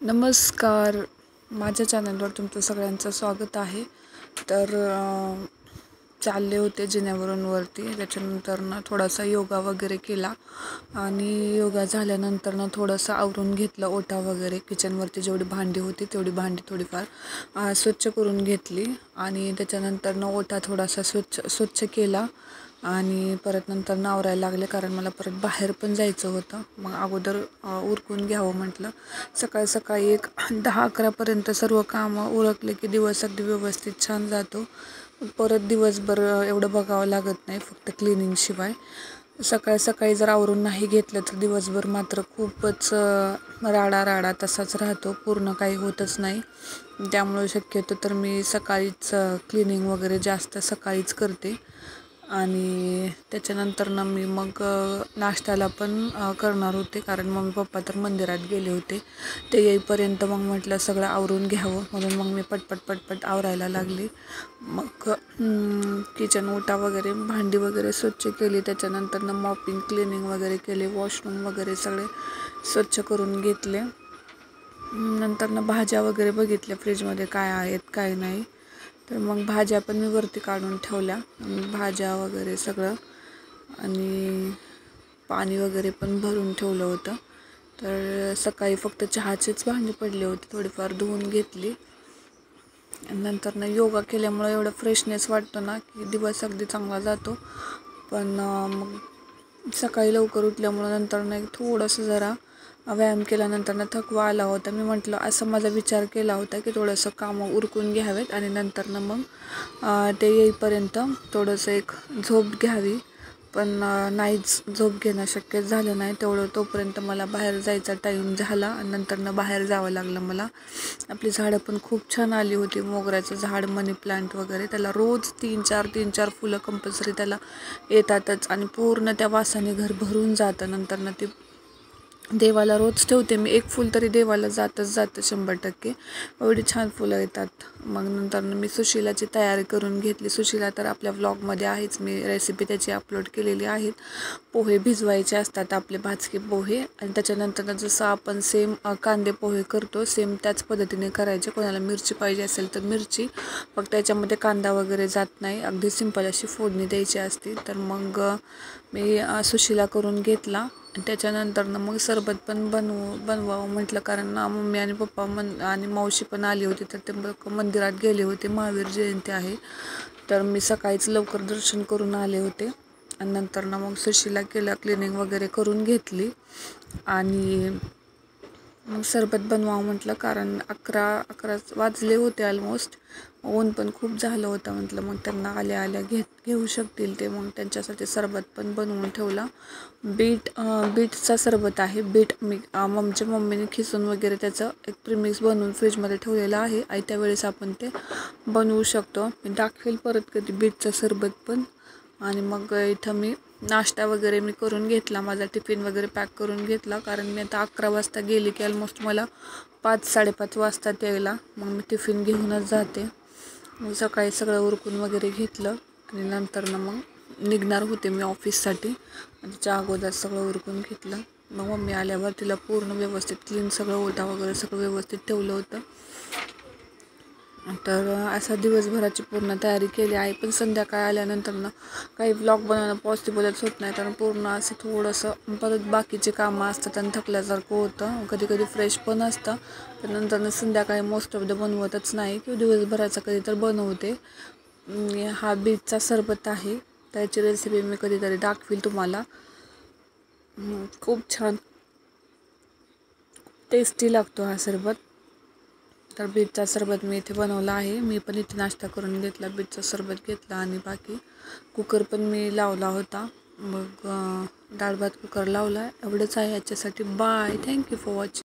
नमस्कार. माझ्या चॅनलवर तुमचं सगळ्यांचं स्वागत आहे. तर चालले होते जिन्यावरून वरती. त्याच्यानंतर थोडासा योगा वगैरे केला आणि योगा झाल्यानंतर थोडंसं आवरून घेतलं. ओटा वगैरे किचनवरती जेवढी भांडी होती तेवढी भांडी थोडीफार स्वच्छ करून घेतली आणि त्याच्यानंतर ओटा थोडासा स्वच्छ केला आणि परत नंतर आवरायला लागले, कारण मला परत बाहेर पण जायचं होतं. मग अगोदर उरकून घ्यावं म्हटलं. सकाळी सकाळी एक 10-11पर्यंत सर्व कामं उरकले की दिवस अगदी व्यवस्थित छान जातो. परत दिवसभर एवढं बघावं लागत नाही, फक्त क्लिनिंगशिवाय. सकाळी सकाळी जर आवरून नाही घेतलं तर दिवसभर मात्र खूपच राडा तसाच राहतो, पूर्ण काही होतच नाही. त्यामुळे शक्यतो तर मी सकाळीच क्लिनिंग वगैरे जास्त सकाळीच करते. आणि त्याच्यानंतर मी मग नाश्त्याला पण करणार होते, कारण मम्मी पप्पा तर मंदिरात गेले होते. ते येईपर्यंत मग म्हटलं सगळं आवरून घ्यावं, म्हणून मग मी पटपट आवरायला लागली. मग किचन ओटा वगैरे भांडी वगैरे स्वच्छ केली. त्याच्यानंतर मॉपिंग क्लिनिंग वगैरे केले. वॉशरूम वगैरे सगळे स्वच्छ करून घेतले. नंतर भाज्या वगैरे बघितल्या फ्रीजमध्ये काय आहेत काय नाही. तर मग भाज्या पण मी वरती काढून ठेवल्या, भाज्या वगैरे सगळं, आणि पाणी वगैरे पण भरून ठेवलं होतं. तर सकाळी फक्त चहाचेच भांडी पडले होते, थोडीफार धुवून घेतली. नंतर योगा केल्यामुळे एवढं फ्रेशनेस वाटतो ना की दिवस अगदी चांगला जातो. पण मग सकाळी लवकर उठल्यामुळं नंतर एक थोडंसं जरा व्यायाम केल्यानंतर थकवा आला होता. मी म्हटलं, असं माझा विचार केला होता की थोडंसं कामं उरकून घ्यावेत आणि नंतर मग ते येईपर्यंत थोडंसं एक झोप घ्यावी. पण नाहीच, झोप घेणं शक्य झालं नाही. तोपर्यंत मला बाहेर जायचा टाईम झाला आणि नंतर बाहेर जावं लागलं मला. आपली झाडं पण खूप छान आली होती. मोगऱ्याचं झाड, मनी प्लांट वगैरे, त्याला रोज 3-4 फुलं कंपल्सरी त्याला येतातच आणि पूर्ण त्या वासाने घर भरून जातं. नंतर ती देवाला रोज ठेवते मी. एक फुल तरी देवाला जातं 100%. एवढी छान फुलं येतात. मग नंतर मी सुशिलाची तयारी करून घेतली. सुशिला तर आपल्या व्लॉगमध्ये आहेच, मी रेसिपी त्याची अपलोड केलेली आहेत. पोहे भिजवायचे असतात, आपले भाजके पोहे, आणि त्याच्यानंतर जसं आपण सेम कांदे पोहे करतो सेम त्याच पद्धतीने करायचे. कोणाला मिरची पाहिजे असेल तर मिरची, फक्त त्याच्यामध्ये कांदा वगैरे जात नाही. अगदी सिंपल अशी फोडणी द्यायची असते. तर मग मी सुशिला करून घेतला. त्याच्यानंतर मग सरबत पण बनवावं म्हटलं, कारण मम्मी आणि पप्पा आणि मावशी पण आली होती. तर ते मंदिरात गेले होते, महावीर जयंती आहे. तर मी सकाळीच लवकर दर्शन करून आले होते आणि नंतर मग सुशिला केलं, क्लिनिंग वगैरे करून घेतली आणि मग सरबत बनवावं म्हटलं, कारण 11 वाजले होते ऑलमोस्ट. ऊन पण खूप झालं होतं. म्हटलं मग त्यांना आल्या घेऊ शकतील ते. मग त्यांच्यासाठी सरबत पण बनवून ठेवला. बीटचा सरबत आहे. बीट मम्मीने खिसून वगैरे त्याचं एक प्रीमिक्स बनवून फ्रीजमध्ये ठेवलेलं आहे. आयत्या वेळेस आपण ते बनवू शकतो. मी दाखवेल परत कधी बीटचं सरबत पण. आणि मग इथं मी नाश्ता वगैरे मी करून घेतला. माझा टिफिन वगैरे पॅक करून घेतला, कारण मी आता 11 वाजता गेली की ऑलमोस्ट मला 5-5:30 वाजतात यायला. मग मी टिफिन घेऊनच जाते. मग सकाळी सगळं उरकून वगैरे घेतलं आणि नंतर मग निघणार होते मी ऑफिससाठी. त्याच्या अगोदर सगळं उरकून घेतलं. मग मम्मी आल्यावर तिला पूर्ण व्यवस्थित क्लीन सगळं ओटा वगैरे सगळं व्यवस्थित ठेवलं होतं. तर असा दिवसभराची पूर्ण तयारी केली आहे. पण संध्याकाळी आल्यानंतर काही व्लॉग बनवणं पॉसिबलच होत नाही, कारण पूर्ण असं थोडंसं परत बाकीचे कामं असतात आणि थकल्यासारखं होतं. कधी फ्रेश पण असतं, पण नंतर संध्याकाळी मोस्ट ऑफ द बनवतच नाही, किंवा दिवसभराचा कधी तर बनवते. हा बीटचा सरबत आहे, त्याची रेसिपी मी कधीतरी दाखवील तुम्हाला. खूप छान टेस्टी लागतो हा सरबत. तर बीटचा सरबत मी इथे बनवला आहे. मी पण इथे नाश्ता करून घेतला, बीटचा सरबत घेतला आणि बाकी कुकर पण मी लावला होता. मग डाळ भात कुकर लावला. एवढंच आहे याच्यासाठी. बाय. Thank you for watching.